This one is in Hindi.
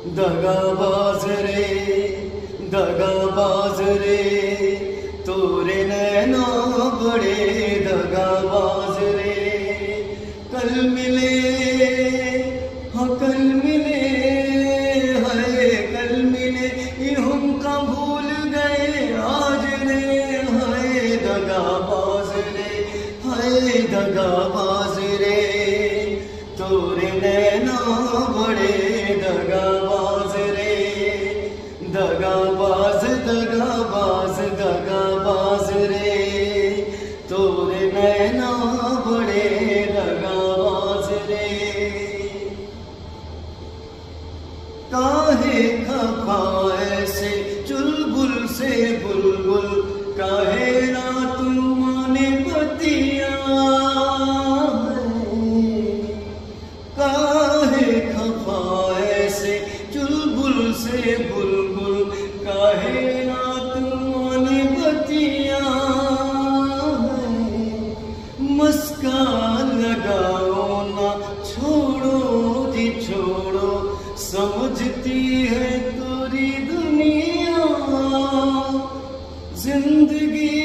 दगाबाज रे दगाबाज रे तोरे नैना बड़े दगाबाज रे। कल मिले हाँ कल मिले हाय कल मिले ये हमका भूल गए आज रे। हाय दगाबाज रे हाय दगाबाज रे तोरे नैना बड़े दगाबाज रे। दगाबाज दगाबाज दगाबाज रे तोरे नैना बड़े दगाबाज रे। काहे खफा ऐसे चुलबुल से बुलबुल काहे ना तू माने बतिया। काहे खफा ऐसे चुलबुल से बुलबुल काहे ना तू माने बतिया। मुस्कान लगाओ ना छोड़ो जी छोड़ो समझती है तोरी दुनिया। जिंदगी